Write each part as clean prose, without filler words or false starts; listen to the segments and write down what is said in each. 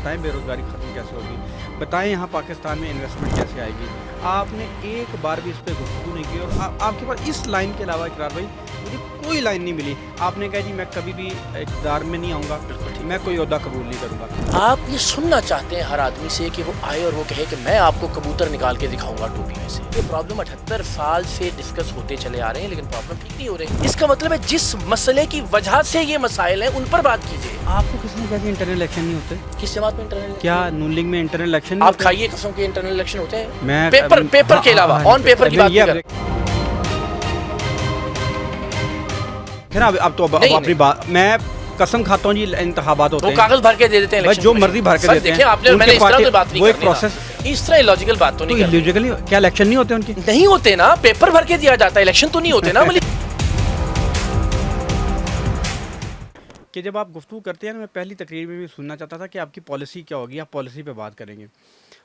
बताएं बेरोज़गारी ख़त्म कैसे होगी, बताएं यहाँ पाकिस्तान में इन्वेस्टमेंट कैसे आएगी। आपने एक बार भी इस पे गुफ्तगू नहीं की और आपके पास इस लाइन के अलावा इकरार भाई मुझे कोई लाइन नहीं मिली। आपने कहा जी मैं कभी भी इक़्तिदार में नहीं आऊँगा, मैं कोई ओहदा कबूल नहीं करूँगा। आप ये सुनना चाहते हैं हर आदमी से कि वो आए और वो कहे कि मैं आपको कबूतर निकाल के दिखाऊंगा टोपी में से। ये प्रॉब्लम 78 साल से डिस्कस होते चले आ रहे हैं लेकिन प्रॉब्लम ठीक नहीं हो रही। इसका मतलब है जिस मसले की वजह से ये मसाइल हैं उन पर बात कीजिए। आपको किसने कहा कि इंटरनल इलेक्शन नहीं होते? किस जमात में इंटरनल? क्या नून लीग में इंटरनल इलेक्शन नहीं आप होते? खाइए कसम के इंटरनल इलेक्शन होते हैं। मैं पेपर के अलावा ऑन पेपर की बात नहीं कर रहा। खैर अब तो अपनी बात मैं कसम खाता हूँ जी, इंतखाबात होते वो हैं, कागज भर के दे देते हैं बस जो मर्जी भर के देते हैं। आपने मैंने इस तरह से बात नहीं वो एक करनी ना। प्रोसेस, इस तरह इलॉजिकल बात तो नहीं करनी। इलॉजिकली क्या इलेक्शन नहीं होते उनके? नहीं होते ना, पेपर भर के दिया जाता है, इलेक्शन तो नहीं होते ना। कि जब आप गुफ्तगू करते हैं ना, मैं पहली तकरीर में भी सुनना चाहता था कि आपकी पॉलिसी क्या होगी, आप पॉलिसी पे बात करेंगे।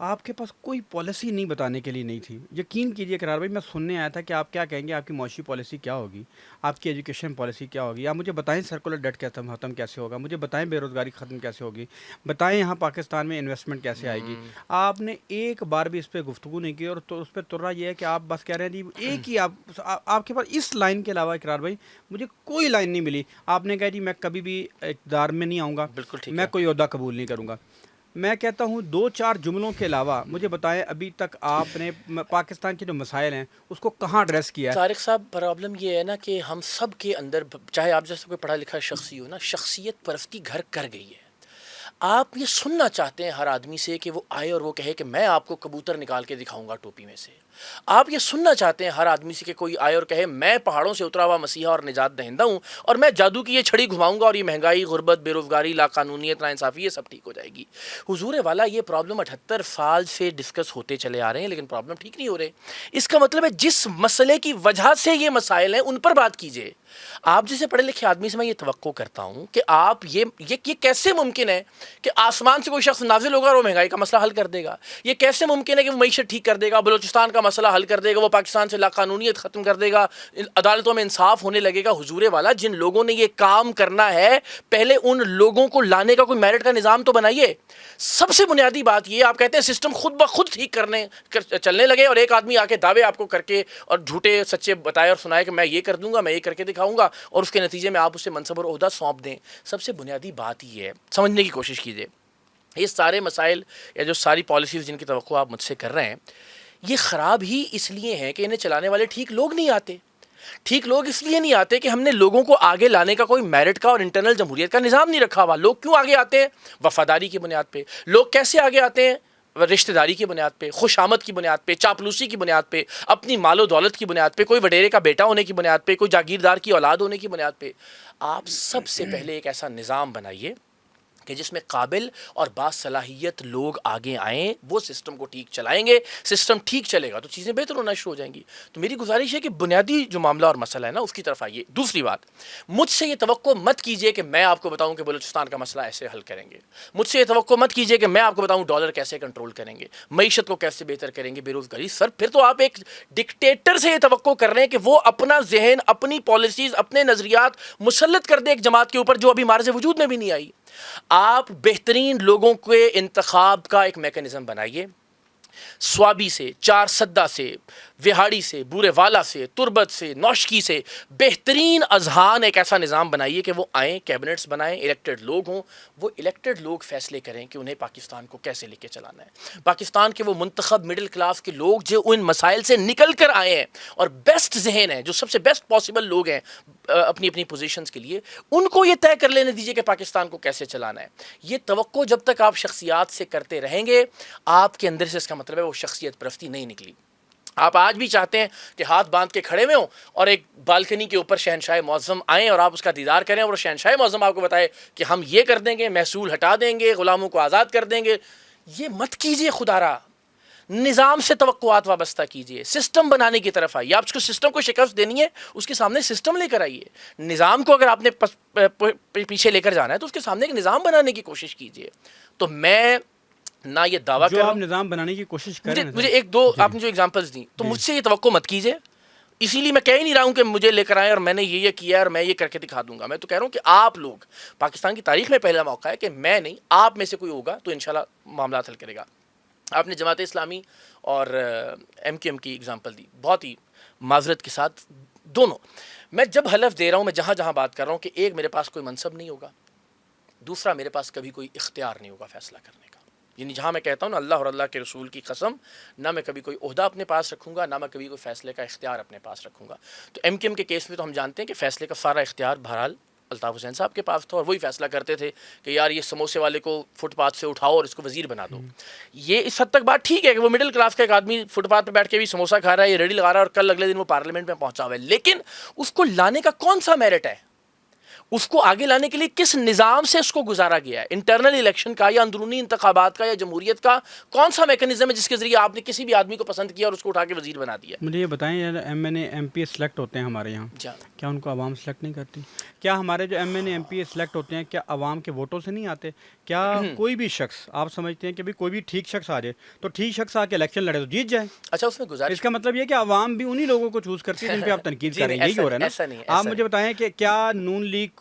आपके पास कोई पॉलिसी नहीं बताने के लिए नहीं थी। यकीन कीजिए करार भाई, मैं सुनने आया था कि आप क्या कहेंगे, आपकी मौशी पॉलिसी क्या होगी, आपकी एजुकेशन पॉलिसी क्या होगी, आप मुझे बताएं सर्कुलर डेट ख़त्म कैसे होगा, मुझे बताएं बेरोज़गारी ख़त्म कैसे होगी, बताएं यहाँ पाकिस्तान में इन्वेस्टमेंट कैसे आएगी। आपने एक बार भी इस पर गुफ्तगू नहीं की और तो उस पर तुर्रा ये है कि आप बस कह रहे हैं जी एक ही आपके पास इस लाइन के अलावा इकरार भाई मुझे कोई लाइन नहीं मिली। आपने कहा जी मैं कभी भी इक़्तिदार में नहीं आऊँगा, बिल्कुल ठीक मैं कोई ओहदा कबूल नहीं करूँगा। मैं कहता हूँ 2-4 जुमलों के अलावा मुझे बताएं अभी तक आपने पाकिस्तान के जो मसाइल हैं उसको कहाँ एड्रेस किया है? तारिक साहब, प्रॉब्लम ये है ना कि हम सब के अंदर, चाहे आप जैसे कोई पढ़ा लिखा शख्स ही हो ना, शख्सियत परस्ती घर कर गई है। आप ये सुनना चाहते हैं हर आदमी से कि वो आए और वो कहे कि मैं आपको कबूतर निकाल के दिखाऊंगा टोपी में से। आप ये सुनना चाहते हैं हर आदमी से कि कोई आए और कहे मैं पहाड़ों से उतरा हुआ मसीहा और निजात दहिंदा हूँ और मैं जादू की ये छड़ी घुमाऊंगा और ये महंगाई, गुर्बत, बेरोजगारी, लाकानूनियत, नाइंसाफ़ी ये सब ठीक हो जाएगी। हुजूर वाला ये प्रॉब्लम 78 साल से डिस्कस होते चले आ रहे हैं लेकिन प्रॉब्लम ठीक नहीं हो रहे। इसका मतलब है जिस मसले की वजह से ये मसाइल हैं उन पर बात कीजिए। आप जैसे पढ़े लिखे आदमी से मैं ये तवक्को करता हूँ कि आप ये कैसे मुमकिन है कि आसमान से कोई शख्स नाजिल होगा और वो महंगाई का मसला हल कर देगा? ये कैसे मुमकिन है कि वो मईशत ठीक कर देगा, बलूचिस्तान का मसला हल कर देगा, वो पाकिस्तान से लाकानूनियत ख़त्म कर देगा, अदालतों में इंसाफ होने लगेगा? हुजूर वाला, जिन लोगों ने ये काम करना है पहले उन लोगों को लाने का कोई मेरिट का निज़ाम तो बनाइए। सबसे बुनियादी बात ये, आप कहते हैं सिस्टम खुद ब खुद ठीक चलने लगे और एक आदमी आके दावे आपको करके और झूठे सच्चे बताए और सुनाए कि मैं ये कर दूंगा, मैं ये करके दिखाऊंगा और उसके नतीजे में आप उसे मनसब और ओहदा सौंप दें। सबसे बुनियादी बात ये है, समझने की कोशिश कीजिए। ये सारे मसाइल या जो सारी पॉलिसीज़ जिनकी तवक्को आप मुझसे कर रहे हैं, ये ख़राब ही इसलिए हैं कि इन्हें चलाने वाले ठीक लोग नहीं आते। ठीक लोग इसलिए नहीं आते कि हमने लोगों को आगे लाने का कोई मेरिट का और इंटरनल जमहूरियत का निज़ाम नहीं रखा हुआ। लोग क्यों आगे आते हैं? वफ़ादारी की बुनियाद पे। लोग कैसे आगे आते हैं? रिश्तेदारी की बुनियाद पे, खुशामद की बुनियाद पे, चापलूसी की बुनियाद पे, अपनी मालो दौलत की बुनियाद पे, कोई वडेरे का बेटा होने की बुनियाद पे, कोई जागीरदार की औलाद होने की बुनियाद पे। आप सबसे पहले एक ऐसा निज़ाम बनाइए कि जिसमें काबिल और बासलाहियत लोग आगे आएँ, वो सिस्टम को ठीक चलाएंगे। सिस्टम ठीक चलेगा तो चीज़ें बेहतर होना शुरू हो जाएंगी। तो मेरी गुजारिश है कि बुनियादी जो मामला और मसला है ना उसकी तरफ आइए। दूसरी बात, मुझसे ये तवक्को मत कीजिए कि मैं आपको बताऊं कि बलूचिस्तान का मसला ऐसे हल करेंगे। मुझसे ये तवक्को मत कीजिए कि मैं आपको बताऊं डॉलर कैसे कंट्रोल करेंगे, मईशत को कैसे बेहतर करेंगे, बेरोज़गारी। सर फिर तो आप एक डिक्टेटर से ये तवक्को कर रहे हैं कि वो अपना जहन, अपनी पॉलिसीज़, अपने नज़रियात मुसल्लत कर दे एक जमात के ऊपर जो अभी मार्ज़ वजूद में भी नहीं आई। आप बेहतरीन लोगों के इंतखाब का एक मैकेनिज़्म बनाइए। स्वाबी से, चार सद्दा से, विहाड़ी से, बूरे वाला से, तुरबत से, नौशकी से बेहतरीन अजहान एक ऐसा निज़ाम बनाइए कि वो आएँ, कैबिनेट्स बनाएं, इलेक्टेड लोग हों, वो इलेक्टेड लोग फैसले करें कि उन्हें पाकिस्तान को कैसे लेके चलाना है। पाकिस्तान के वो मुंतखब मिडिल क्लास के लोग जो उन मसाइल से निकल कर आए हैं और बेस्ट जहन हैं, जो सबसे बेस्ट पॉसिबल लोग हैं अपनी अपनी पोजीशंस के लिए, उनको ये तय कर लेने दीजिए कि पाकिस्तान को कैसे चलाना है। ये तवक्को जब तक आप शख्सियात से करते रहेंगे, आपके अंदर से इसका मतलब है वो शख्सियत परस्ती नहीं निकली। आप आज भी चाहते हैं कि हाथ बांध के खड़े हुए हों और एक बालकनी के ऊपर शहनशाह मौज़म आएँ और आप उसका दीदार करें और शहनशाह मौज़म आपको बताए कि हम ये कर देंगे, महसूल हटा देंगे, ग़ुलामों को आज़ाद कर देंगे। ये मत कीजिए खुदारा। निज़ाम से तवक्कुआत वाबस्ता कीजिए, सिस्टम बनाने की तरफ आइए। आप उसको सिस्टम को शिकस्त देनी है, उसके सामने सिस्टम लेकर आइए। निज़ाम को अगर आपने पीछे लेकर जाना है तो उसके सामने एक निज़ाम बनाने की कोशिश कीजिए। तो मैं ना ये दावा जो कर आप निज़ाम बनाने की कोशिश करें, मुझे एक दो आपने जो एग्जांपल्स दी, तो मुझसे ये तवक्को मत कीजिए اسی لیے میں کہہ ہی نہیں رہا ہوں کہ مجھے لے کر آئیں اور میں نے یہ کیا ہے اور میں یہ کر کے دکھا دوں گا. میں تو کہہ رہا ہوں کہ آپ لوگ, پاکستان کی تاریخ میں پہلا موقع ہے کہ میں نہیں, آپ میں سے کوئی ہوگا تو انشاءاللہ معاملات حل کرے گا. آپ نے جماعت اسلامی اور ایم کیو ایم کی اگزامپل دی, بہت ہی معذرت کے ساتھ دونوں. میں جب حلف دے رہا ہوں, میں جہاں جہاں بات کر رہا ہوں کہ ایک میرے پاس کوئی منصب نہیں ہوگا, دوسرا میرے پاس کبھی کوئی اختیار نہیں ہوگا فیصلہ کرنے کا. یعنی جہاں میں کہتا ہوں نا اللہ اور اللہ کے رسول کی قسم, نہ میں کبھی کوئی عہدہ اپنے پاس رکھوں گا, نہ میں کبھی کوئی فیصلے کا اختیار اپنے پاس رکھوں گا. تو ایم کیو ایم کے کیس میں تو ہم جانتے ہیں کہ فیصلے کا سارا اختیار بہرحال الطاف حسین صاحب کے پاس تھا, اور وہی فیصلہ کرتے تھے کہ یار یہ سموسے والے کو فٹ پاتھ سے اٹھاؤ اور اس کو وزیر بنا دو. یہ اس حد تک بات ٹھیک ہے کہ وہ مڈل کلاس کا ایک آدمی فٹ پاتھ پہ بیٹھ کے بھی سموسہ کھا رہا ہے, یہ ریڈی لگا رہا ہے, اور کل اگلے دن وہ پارلیمنٹ میں پہنچا ہوا ہے, لیکن اس کو لانے کا کون سا میرٹ ہے؟ اس کو آگے لانے کے لیے کس نظام سے اس کو گزارا گیا ہے؟ انٹرنل الیکشن کا یا اندرونی انتخابات کا یا جمہوریت کا کون سا میکنزم ہے جس کے ذریعے آپ نے کسی بھی آدمی کو پسند کیا اور اس کو اٹھا کے وزیر بنا دیا؟ مجھے یہ بتائیں, یار M N A M P A select ہوتے ہیں ہمارے یہاں, کیا ان کو عوام سلیکٹ نہیں کرتی؟ کیا ہمارے جو M N A M P A select ہوتے ہیں کیا عوام کے ووٹوں سے نہیں آتے؟ کیا کوئی بھی شخص, آپ سمجھتے ہیں کہ کوئی بھی ٹھیک شخص آ جائے تو ٹھیک شخص آ کے الیکشن لڑے تو جیت جائے؟ اچھا, اس میں گزارش, اس کا مطلب یہ کہ عوام بھی انہی لوگوں کو چوز کرتی ہے جن پہ آپ تنقید کر رہے ہیں, یہی ہو رہا ہے نا. آپ مجھے بتائیں کہ کیا نون لیگ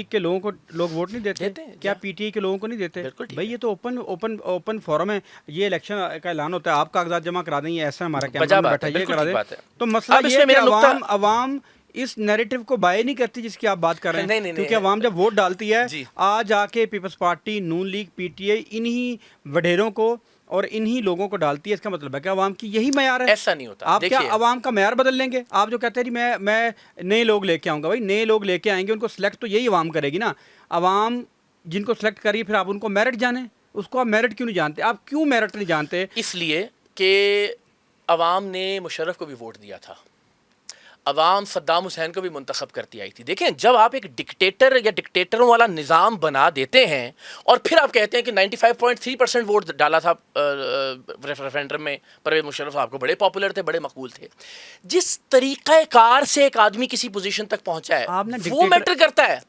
کے لوگوں کو لوگ ووٹ نہیں دیتے؟ کیا پی ٹی آئی کے لوگوں کو نہیں دیتے؟ بھائی یہ تو اوپن فورم ہے, یہ الیکشن کا اعلان ہوتا ہے, آپ کاغذات جمع کرا دیں, یہ ایسا ہمارا کیمرہ بیٹھا یہ کرا دیں. تو مسئلہ یہ ہے کہ عوام اس نیریٹو کو بائی نہیں کرتی جس کی آپ بات کر رہے ہیں, کیونکہ عوام جب ووٹ ڈالتی ہے آج آ کے Peoples Party, Noon League, P T I انہی وڈیروں کو اور انہی لوگوں کو ڈالتی ہے. اس کا مطلب ہے کہ عوام کی یہی معیار ہے. ایسا نہیں ہوتا. آپ کیا عوام کا معیار بدل لیں گے؟ آپ جو کہتے ہیں جی میں نئے لوگ لے کے آؤں گا, بھائی نئے لوگ لے کے آئیں گے, ان کو سلیکٹ تو یہی عوام کرے گی نا. عوام جن کو سلیکٹ کریے پھر آپ ان کو میرٹ جانیں, اس کو آپ میرٹ کیوں نہیں جانتے؟ آپ کیوں میرٹ نہیں جانتے؟ اس لیے کہ عوام نے مشرف کو بھی ووٹ دیا تھا, عوام صدام حسین کو بھی منتخب کرتی آئی تھی. دیکھیں, جب آپ ایک ڈکٹیٹر یا ڈکٹیٹروں والا نظام بنا دیتے ہیں اور پھر آپ کہتے ہیں کہ 95.3% ووٹ ڈالا تھا ریفرینڈم میں, پرویز مشرف صاحب کو بڑے پاپولر تھے, بڑے مقبول تھے. جس طریقہ کار سے ایک آدمی کسی پوزیشن تک پہنچا ہے وہ میٹر کرتا ہے.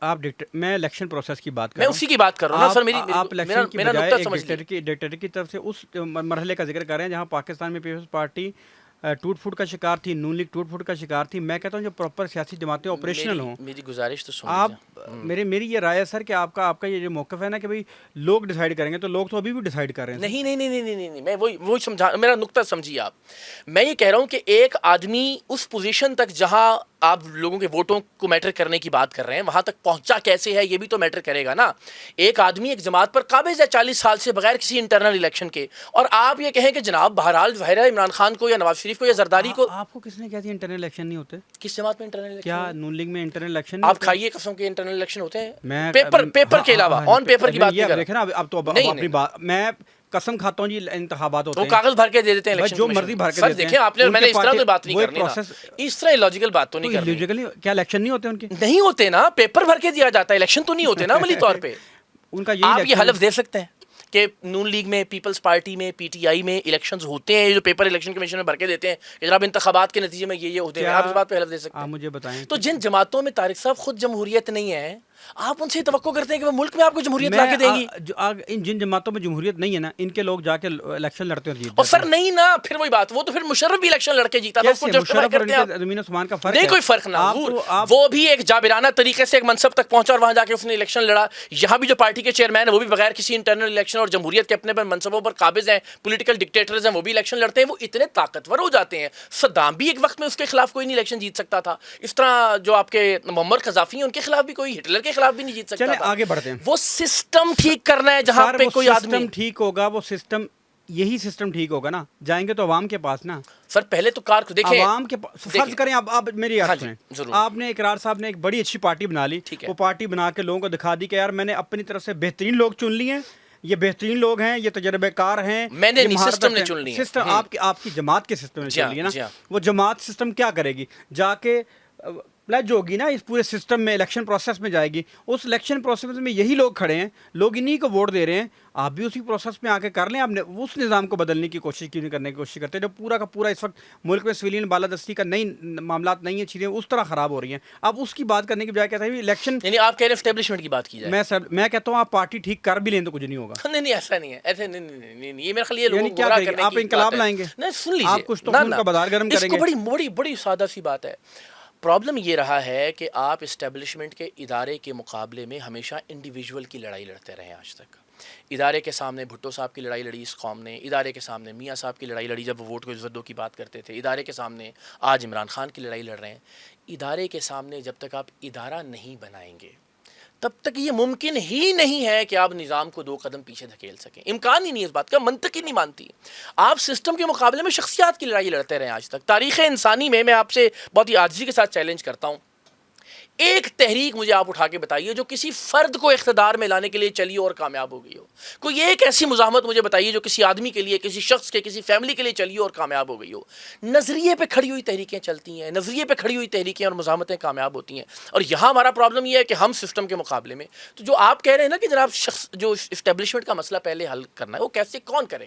میں الیکشن پروسیس کی بات کر رہا ہوں, میں اسی کی بات کر رہا ہوں نا سر. آپ الیکشن کی بجائے ڈکٹیٹر کی طرف سے اس مرحلے کا ذکر کر رہے ہیں جہاں پاکستان میں پیپلز پارٹی ٹوٹ پھوٹ کا شکار تھی, نون لیگ ٹوٹ پھوٹ کا شکار تھی. میں کہتا ہوں جو پراپر سیاسی جماعتیں آپریشنل ہوں. میری گزارش تو سن آپ, میری یہ رائے ہے سر کہ آپ کا یہ جو موقف ہے نا کہ بھائی لوگ ڈیسائیڈ کریں گے, تو لوگ تو ابھی بھی ڈیسائیڈ کر رہے ہیں. نہیں, میں وہی سمجھا, میرا نقطہ سمجھیے آپ. میں یہ کہہ رہا ہوں کہ ایک آدمی اس پوزیشن تک جہاں آپ لوگوں کے ووٹوں کو میٹر کرنے کی بات کر رہے ہیں وہاں تک پہنچا کیسے ہے یہ بھی تو میٹر کرے گا نا. ایک آدمی ایک جماعت پر قابض ہے 40 سال سے بغیر کسی انٹرنل الیکشن کے, اور آپ یہ کہیں کہ جناب بہرحال ظاہر ہے عمران خان کو یا نواز شریف کو یا زرداری کو. آپ کو کس نے کہا انٹرنل الیکشن نہیں ہوتے؟ کس جماعت میں انٹرنل الیکشن؟ کیا نون لیگ میں انٹرنل الیکشن؟ آپ کھائیے قسم کے انٹرنل الیکشن ہوتے ہیں پیپر کے علاوہ, آن پیپر کی بات نہیں کر رہا. دیکھیں نا اب تو اپنی بات, میں قسم کھاتا ہوں جی انتخابات ہوتے ہیں, وہ کاغذ بھر کے دے دیتے ہیں الیکشن, جو مرضی بھر کے دیتے ہیں. دیکھیں آپ نے, میں نے اس طرح تو بات نہیں کرنی نا, اس طرح الوجیکل بات تو نہیں کرنی. کیا الیکشن نہیں ہوتے ان کے؟ نہیں ہوتے نا, پیپر بھر کے دیا جاتا ہے, الیکشن تو نہیں ہوتے نا عملی طور پہ. ان کا آپ یہ حلف دے سکتے ہیں کہ نون لیگ میں, پیپلز پارٹی میں, پی ٹی آئی میں الیکشنز ہوتے ہیں جو پیپر الیکشن کمیشن میں بھر کے دیتے ہیں کہ جناب انتخابات کے نتیجے میں یہ ہوتے ہیں, آپ اس بات پہ حلف دے سکتے ہیں؟ مجھے بتائیں. تو جن جماعتوں میں طارق صاحب خود جمہوریت نہیں ہے, آپ ان سے توقع کرتے ہیں کہ وہ ملک میں آپ کو جمہوریت لا کے دیں گی؟ جن جماعتوں میں جمہوریت نہیں ہے نا, ان کے لوگ جا کے الیکشن لڑتے ہیں, اور سر نہیں نا, پھر وہی بات, وہ تو پھر مشرف بھی الیکشن لڑ کے جیتا تھا. نہیں کوئی فرق نہ, وہ بھی ایک جابرانہ طریقے سے ایک منصب تک پہنچا اور وہاں جا کے اس نے الیکشن لڑا. یہاں بھی جو پارٹی کے چیئرمین ہیں وہ بھی بغیر کسی انٹرنل الیکشن اور جمہوریت کے اپنے منصبوں پر قابض ہیں, پولیٹیکل ڈکٹیٹرز ہیں, وہ بھی الیکشن لڑتے ہیں. وہ اتنے طاقتور ہو جاتے ہیں. صدام بھی ایک وقت میں اس کے خلاف کوئی نہیں الیکشن جیت سکتا تھا. اس طرح جو آپ کے معمر قذافی ہیں ان کے خلاف بھی کوئی, ہٹلر کے خلاف بھی نہیں جیت سکتا. آگے بڑھتے ہیں. وہ سسٹم ٹھیک کرنا ہے جہاں پہ کوئی آدمی ٹھیک ہوگا, وہ سسٹم, یہی سسٹم ٹھیک ہوگا نا. جائیں گے تو عوام کے پاس نا سر, پہلے تو کار کو دیکھیں, عوام کے فرض کریں آپ میری بات سنیں, آپ نے اقرار صاحب نے ایک بڑی اچھی پارٹی بنا لی, وہ پارٹی بنا کے لوگوں کو دکھا دی کہ یار میں نے اپنی طرف سے بہترین لوگ چن لیے ہیں, یہ بہترین لوگ ہیں, یہ تجربے کار ہیں, میں نے سسٹم نے چن لی. سسٹم آپ کی جماعت کے سسٹم نے چن لی نا. وہ جماعت سسٹم کیا کرے گی؟ جا کے प्लज होगी ना इस पूरे सिस्टम में, इलेक्शन प्रोसेस में जाएगी, उस इलेक्शन प्रोसेस में यही लोग खड़े हैं, लोग इन्हीं को वोट दे रहे हैं, आप भी उसी प्रोसेस में आके कर लें। आप उस निज़ाम को बदलने की कोशिश क्यों नहीं करने की कोशिश करते? जो पूरा का पूरा इस वक्त मुल्क में सिविलियन बालादस्ती का नई मामला नहीं है, चीज़ें उस तरह ख़राब हो रही हैं, आप उसकी बात करने की बजाय कहते हैं इलेक्शन। यानी आप कह रहे हैं एस्टेब्लिशमेंट की बात की जाए? मैं कहता हूँ आप पार्टी ठीक कर भी लें तो कुछ नहीं होगा। नहीं नहीं, ऐसा नहीं है, ऐसे नहीं नहीं नहीं, नहीं, ये मेरे ख्याल ये लोगों यानी को क्या गुमराह करेंगे करने आप? की इंकलाब बात है। लाएंगे? नहीं सुन लीजिए, आप कुछ तो ना खून ना, का बाजार गर्म इसको करेंगे। बड़ी बड़ी बड़ी सादा सी बात है। प्रॉब्लम ये रहा है कि आप इस्टेब्लिशमेंट के इदारे के मुकाबले में हमेशा इंडिविजुअल की लड़ाई लड़ते रहे हैं आज तक। इदारे के सामने भुट्टो साहब की लड़ाई लड़ी इस कौम ने, इदारे के सामने मियाँ साहब की लड़ाई लड़ी जब वो वोट को इज़्ज़त दो की बात करते थे, इदारे के सामने आज इमरान खान की लड़ाई लड़ रहे हैं। इदारे के सामने जब तक आप इदारा नहीं बनाएंगे तब तक ये मुमकिन ही नहीं है कि आप निज़ाम को 2 कदम पीछे धकेल सकें। इम्कान ही नहीं है इस बात का, मंतक ही नहीं मानती। आप सिस्टम के मुकाबले में शख्सियात की लड़ाई लड़ते रहे आज तक। तारीख़ इंसानी में मैं आपसे बहुत ही आजिज़ी के साथ चैलेंज करता हूँ, एक तहरीक मुझे आप उठा के बताइए जो किसी फ़र्द को इख्तिदार में लाने के लिए चली और कामयाब हो गई हो। कोई एक ऐसी मुज़ाहमत मुझे बताइए जो किसी आदमी के लिए, किसी शख्स के, किसी फैमिली के लिए चली और कामयाब हो गई हो। नज़रिए पे खड़ी हुई तहरीकें चलती हैं, नज़रिए पे खड़ी हुई तहरीकें और मुज़ाहमतें कामयाब होती हैं। और यहाँ हमारा प्रॉब्लम ये है कि हम सिस्टम के मुकाबले में, तो जो आप कह रहे हैं ना कि जनाब शख्स जो इस्टेब्लिशमेंट का मसला पहले हल करना है, वो कैसे कौन करेगा?